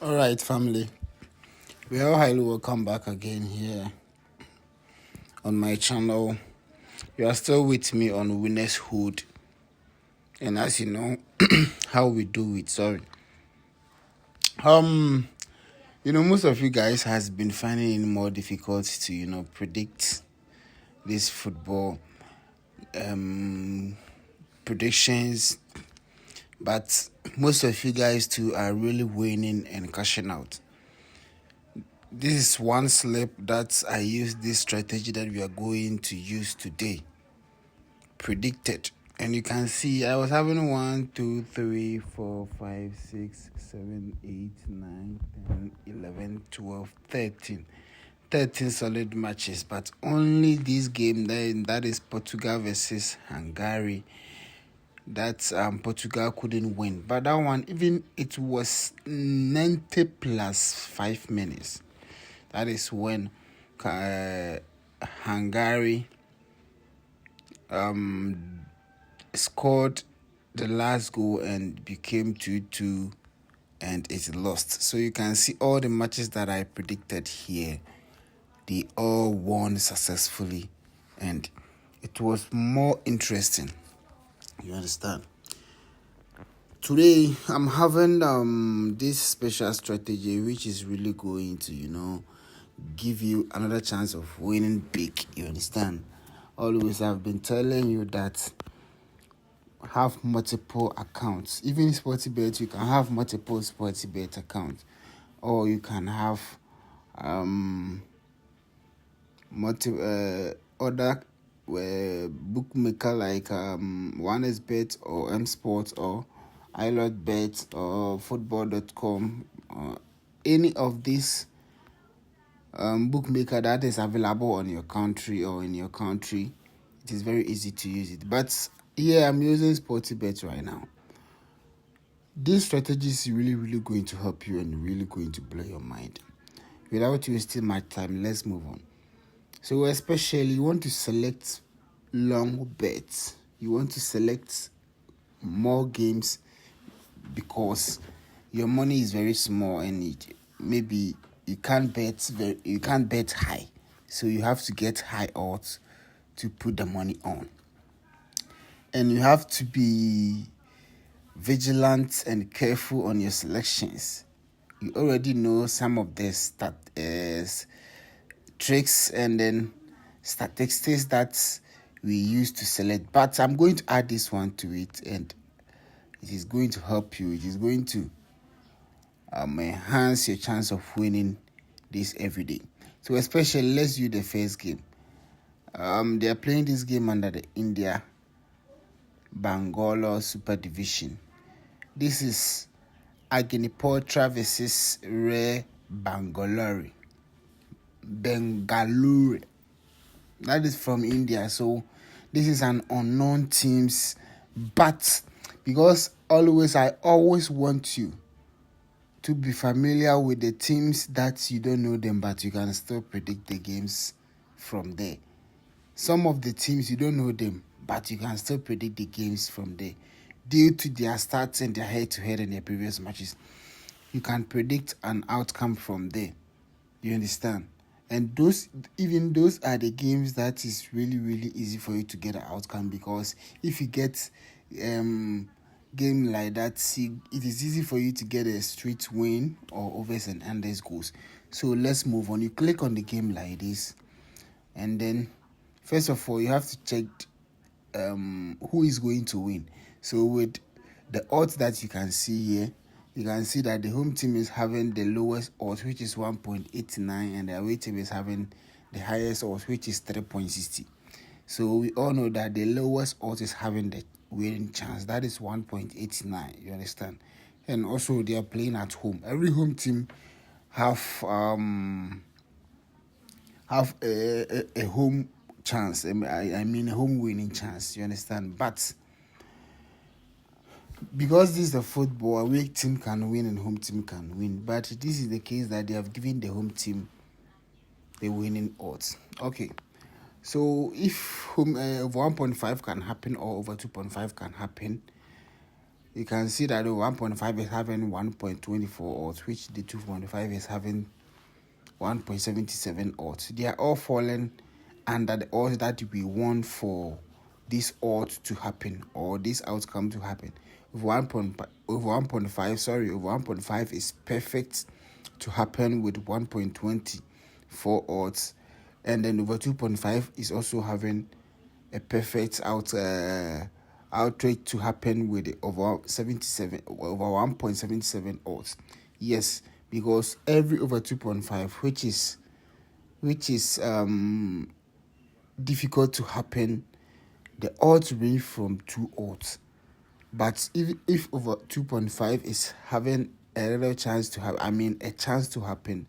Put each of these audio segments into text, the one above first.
All right, family. We are highly welcome back again here on my channel. You are still with me on Winners Hood, and as you know, how we do it. Sorry. Um, most of you guys has been finding it more difficult to predict this football predictions, but most of you guys too are really winning and cashing out. This is one slip that I use this strategy that we are going to use today. Predicted. And you can see I was having 1, 2, 3, 4, 5, 6, 7, 8, 9, 10, 11, 12, 13. 13 solid matches, but only this game that is Portugal versus Hungary. That Portugal couldn't win. But that one, even it was 90 plus 5 minutes. That is when Hungary scored the last goal and became 2-2 and it lost. So you can see all the matches that I predicted here, they all won successfully and it was more interesting. You understand? Today I'm having this special strategy which is really going to give you another chance of winning big. You understand? Always I've been telling you that have multiple accounts. Even SportyBet, you can have multiple SportyBet accounts, or you can have other bookmaker like OneXBet or M-Sport or iLotBet or football.com or any of these bookmaker that is available on your country or in your country. It is very easy to use it. But here I'm using SportyBet right now. This strategy is really going to help you and really going to blow your mind. Without wasting my time, let's move on. So especially you want to select long bets. You want to select more games because your money is very small and maybe you can't bet high. So you have to get high odds to put the money on. And you have to be vigilant and careful on your selections. You already know some of the tricks and then statistics that we use to select, but I'm going to add this one to it and it is going to help you. It is going to enhance your chance of winning this every day. So especially let's do the first game. They are playing this game under the India Bangalore Super Division. This is Agnipotra versus Rare Bangalore. That is from India. So this is an unknown teams, but because I always want you to be familiar with the teams that you don't know them, but you can still predict the games from there. Some of the teams you don't know them, but you can still predict the games from there. Due to their stats and their head-to-head in their previous matches, you can predict an outcome from there. You understand? And those are the games that is really easy for you to get an outcome, because if you get game like that, it is easy for you to get a straight win or overs and unders goals. So let's move on. You click on the game like this, and then first of all you have to check who is going to win. So with the odds that you can see here, you can see that the home team is having the lowest odds, which is 1.89, and the away team is having the highest odds, which is 3.60. So we all know that the lowest odds is having the winning chance. That is 1.89. You understand? And also they are playing at home. Every home team have a home chance. I mean a home winning chance. You understand? But because this is the football, away team can win and home team can win. But this is the case that they have given the home team the winning odds. Okay. So if over 1.5 can happen or over 2.5 can happen, you can see that the 1.5 is having 1.24 odds, which the 2.5 is having 1.77 odds. They are all falling under the odds that we want for this odds to happen or this outcome to happen. Over 1.5 is perfect to happen with 1.24 odds, and then over 2.5 is also having a perfect outrate to happen with over 1.77 odds. Yes, because every over 2.5, which is difficult to happen, the odds range from 2 odds. But if over 2.5 is having a little chance to have, a chance to happen,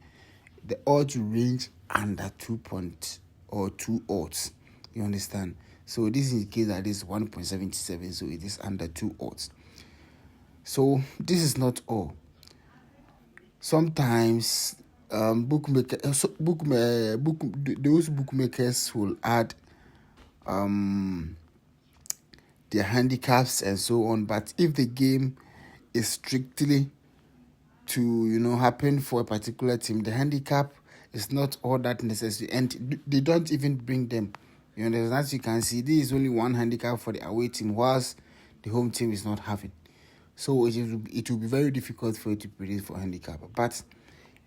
the odds range under 2 odds. You understand? So this indicates that this is 1.77, so it is under 2 odds. So this is not all. Sometimes those bookmakers will add their handicaps and so on. But if the game is strictly to happen for a particular team, the handicap is not all that necessary, and they don't even bring them. You understand? As you can see, this is only one handicap for the away team, whilst the home team is not having. So it will be very difficult for you to predict for handicap. But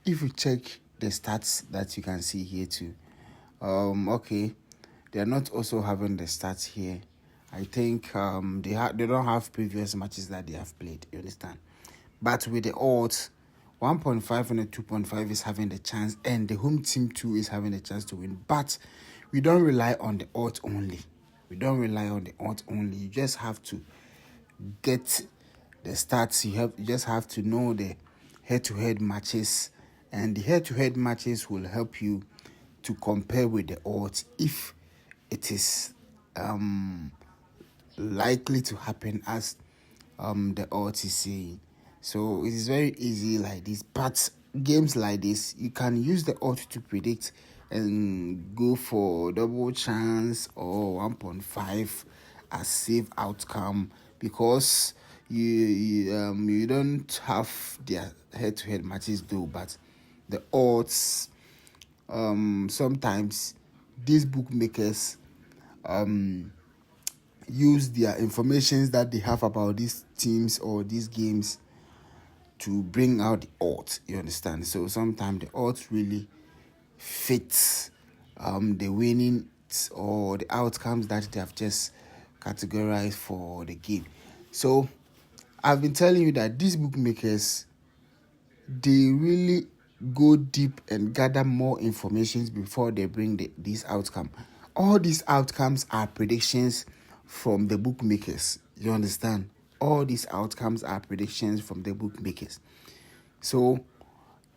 if you check the stats that you can see here too, okay, they are not also having the stats here. I think they don't have previous matches that they have played. You understand? But with the odds, 1.5 and a 2.5 is having the chance, and the home team too is having a chance to win. But we don't rely on the odds only. You just have to get the stats. You just have to know the head-to-head matches, and the head-to-head matches will help you to compare with the odds if it is likely to happen as the odds is saying. So it is very easy like this. But games like this, you can use the odds to predict and go for double chance or 1.5 as safe outcome, because you don't have their head-to-head matches though. But the odds, sometimes these bookmakers use their information that they have about these teams or these games to bring out the odds. You understand? So sometimes the odds really fit the winnings or the outcomes that they have just categorized for the game. So I've been telling you that these bookmakers, they really go deep and gather more information before they bring this outcome. All these outcomes are predictions from the bookmakers. You understand? All these outcomes are predictions from the bookmakers. So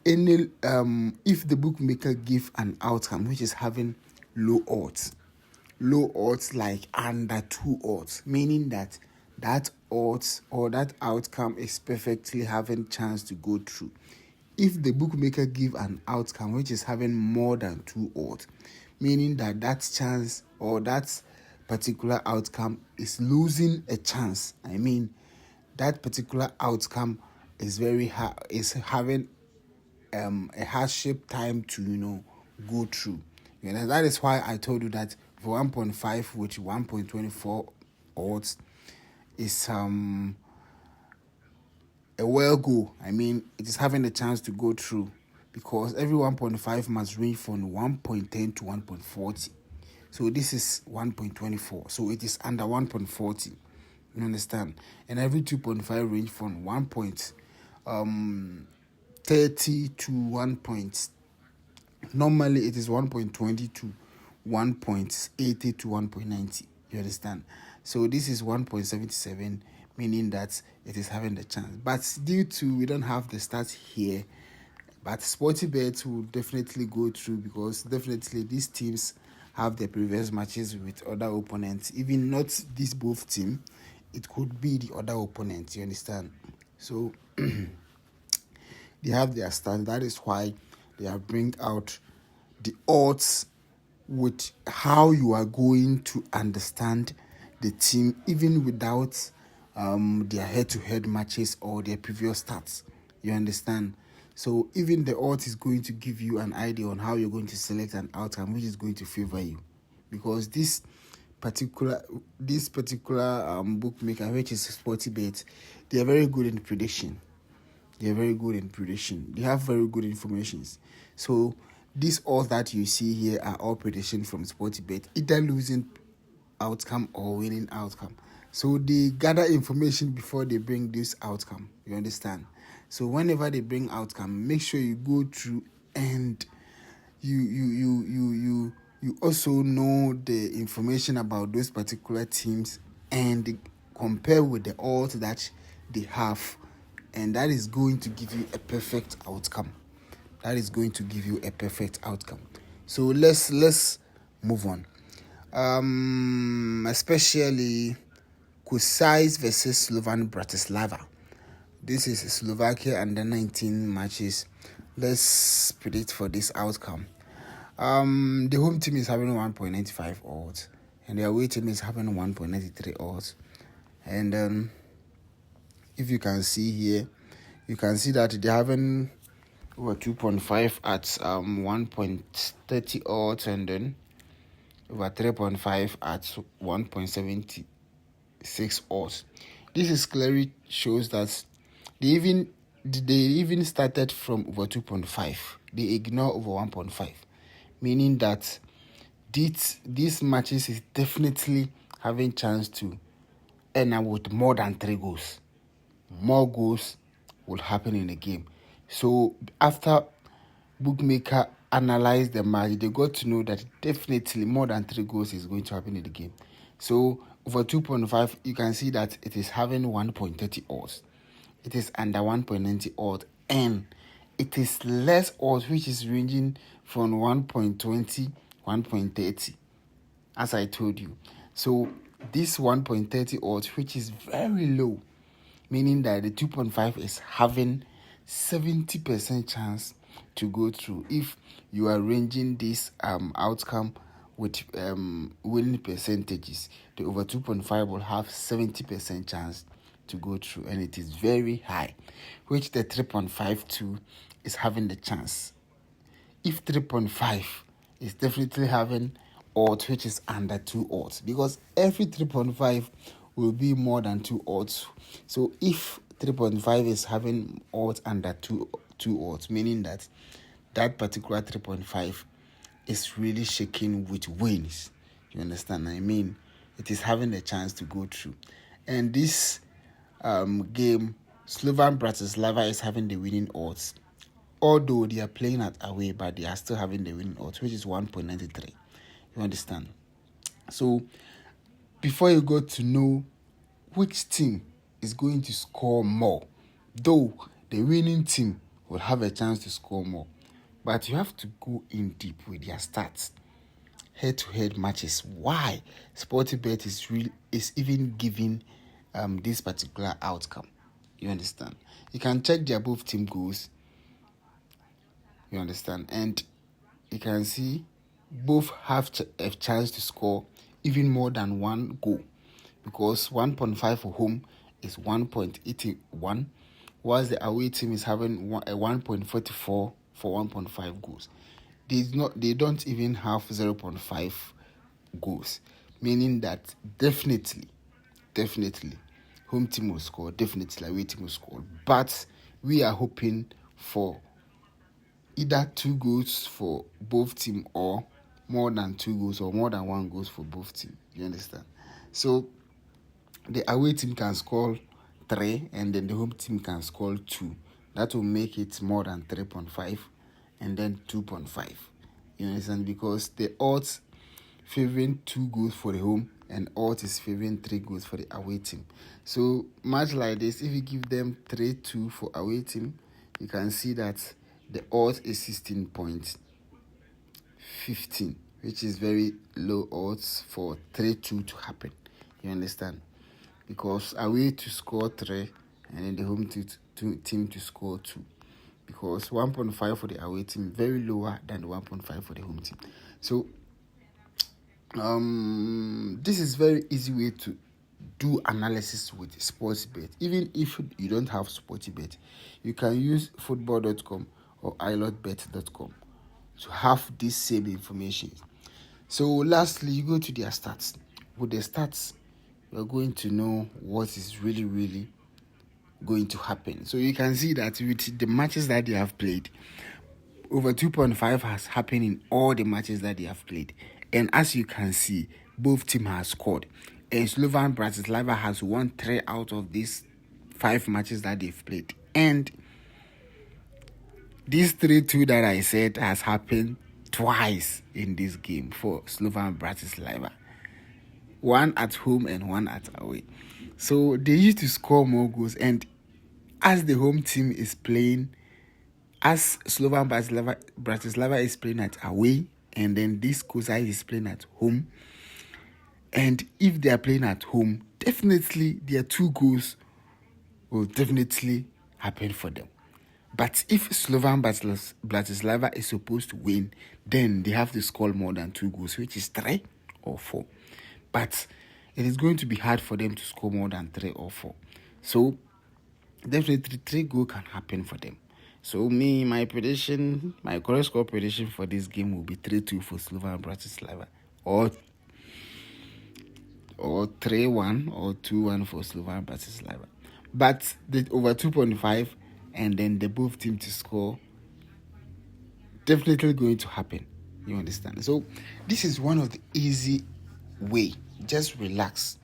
if the bookmaker give an outcome which is having low odds like under 2 odds, meaning that odds or that outcome is perfectly having chance to go through. If the bookmaker give an outcome which is having more than 2 odds, meaning that chance or that particular outcome is losing a chance. That particular outcome is having a hardship time to go through. That is why I told you that for 1.5 with 1.24 odds is a well go. It is having a chance to go through, because every 1.5 must range from 1.10 to 1.40. So this is 1.24. So it is under 1.40. You understand? And every 2.5 range from 1.30 to 1. Normally it is 1.20 to 1.80 to 1.90. You understand? So this is 1.77, meaning that it is having the chance. But due to we don't have the stats here, but SportyBet will definitely go through, because definitely these teams have their previous matches with other opponents. Even not this both team, it could be the other opponent. You understand? So they have their stats. That is why they have bring out the odds with how you are going to understand the team, even without their head-to-head matches or their previous stats. You understand? So even the odds is going to give you an idea on how you're going to select an outcome which is going to favor you, because this particular bookmaker, which is SportyBet, they are very good in prediction. They have very good informations. So these odds that you see here are all prediction from SportyBet, either losing outcome or winning outcome. So they gather information before they bring this outcome. You understand? So whenever they bring outcome, make sure you go through and you also know the information about those particular teams and compare with the odds that they have, and that is going to give you a perfect outcome. So let's move on. Especially Kusais versus Slovan Bratislava. This is Slovakia under 19 matches. Let's predict for this outcome. The home team is having 1.95 odds, and the away team is having 1.93 odds. And if you can see here, you can see that they're having over 2.5 at 1.30 odds, and then over 3.5 at 1.76 odds. This is clearly shows that they even started from over 2.5. They ignore over 1.5, meaning that these matches is definitely having chance to end up with more than 3 goals. More goals will happen in the game. So after bookmaker analyzed the match, they got to know that definitely more than 3 goals is going to happen in the game. So over 2.5, you can see that it is having 1.30 odds. It is under 1.90 odds, and it is less odds, which is ranging from 1.20, 1.30, as I told you. So this 1.30 odds, which is very low, meaning that the 2.5 is having 70% chance to go through. If you are ranging this outcome with winning percentages, the over 2.5 will have 70% chance to go through, and it is very high, which the 3.52 is having the chance. If 3.5 is definitely having odds which is under 2 odds, because every 3.5 will be more than 2 odds. So if 3.5 is having odds under 2 odds, meaning that particular 3.5 is really shaking with wins. You understand? I mean, it is having a chance to go through. And this game, Slovan Bratislava is having the winning odds. Although they are playing at away, but they are still having the winning odds, which is 1.93. You understand? So before you go to know which team is going to score more, though the winning team will have a chance to score more, but you have to go in deep with their stats, head-to-head matches. Why SportyBet is even giving this particular outcome. You understand? You can check their both team goals. You understand? And you can see both have a chance to score even more than 1 goal, because 1.5 for home is 1.81, whilst the away team is having a 1.44 for 1.5 goals. They don't even have 0.5 goals, meaning that definitely home team will score, definitely away team will score. But we are hoping for either 2 goals for both team, or more than 2 goals, or more than 1 goals for both team. You understand? So the away team can score 3, and then the home team can score 2. That will make it more than 3.5 and then 2.5. You understand? Because the odds favoring 2 goals for the home, and odds is favoring 3 goals for the away team. So much like this, if you give them 3-2 for away team, you can see that the odds is 16.15, which is very low odds for 3-2 to happen. You understand? Because away to score 3, and then the home team to score 2. Because 1.5 for the away team very lower than the 1.5 for the home team. So this is very easy way to do analysis with SportyBet. Even if you don't have SportyBet, you can use football.com or ilotbet.com to have this same information. So lastly, you go to their stats. With the stats, you're going to know what is really going to happen. So you can see that with the matches that they have played, over 2.5 has happened in all the matches that they have played. And as you can see, both teams have scored. And Slovan Bratislava has won 3 out of these 5 matches that they've played. And these 3-2 that I said has happened twice in this game for Slovan Bratislava. One at home and one at away. So they used to score more goals. And as the home team is playing, as Slovan Bratislava is playing at away, and then this Kozai is playing at home. And if they are playing at home, definitely their 2 goals will definitely happen for them. But if Slovan Bratislava is supposed to win, then they have to score more than 2 goals, which is 3 or 4. But it is going to be hard for them to score more than 3 or 4. So definitely 3 goals can happen for them. So my prediction, my correct score prediction for this game will be 3-2 for Slovan Bratislava, or 3-1 or 2-1 for Slovan Bratislava. But the over 2.5 and then the both team to score, definitely going to happen. You understand? So this is one of the easy way. Just relax.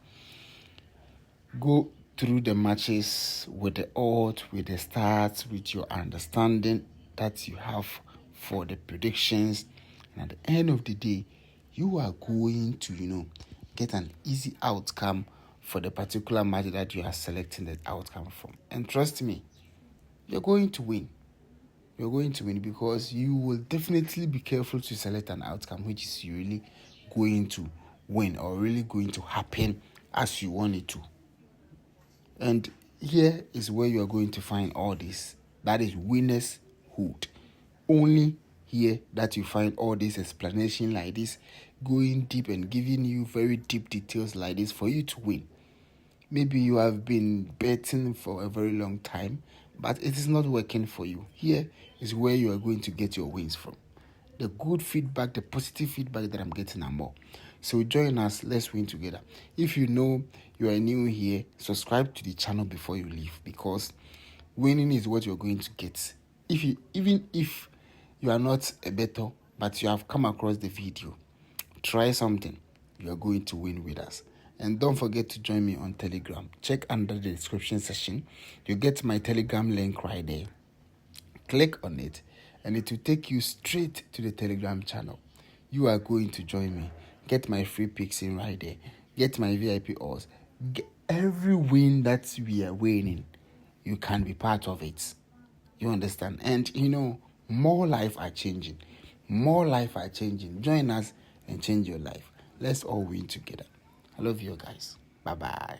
Go through the matches with the odds, with the stats, with your understanding that you have for the predictions. And at the end of the day, you are going to, get an easy outcome for the particular match that you are selecting the outcome from. And trust me, you're going to win. You're going to win because you will definitely be careful to select an outcome which is really going to win or really going to happen as you want it to. And here is where you are going to find all this. That is winner's hood. Only here that you find all this explanation like this, going deep and giving you very deep details like this for you to win. Maybe you have been betting for a very long time, but it is not working for you. Here is where you are going to get your wins from. The good feedback, the positive feedback that I'm getting and more. So join us, let's win together. If you know you are new here, subscribe to the channel before you leave, because winning is what you're going to get. Even if you are not a bettor, but you have come across the video, try something. You are going to win with us. And don't forget to join me on Telegram. Check under the description section. You get my Telegram link right there. Click on it and it will take you straight to the Telegram channel. You are going to join me. Get my free picks in right there. Get my VIP odds. Every win that we are winning, you can be part of it. You understand? And more lives are changing. More lives are changing. Join us and change your life. Let's all win together. I love you guys. Bye-bye.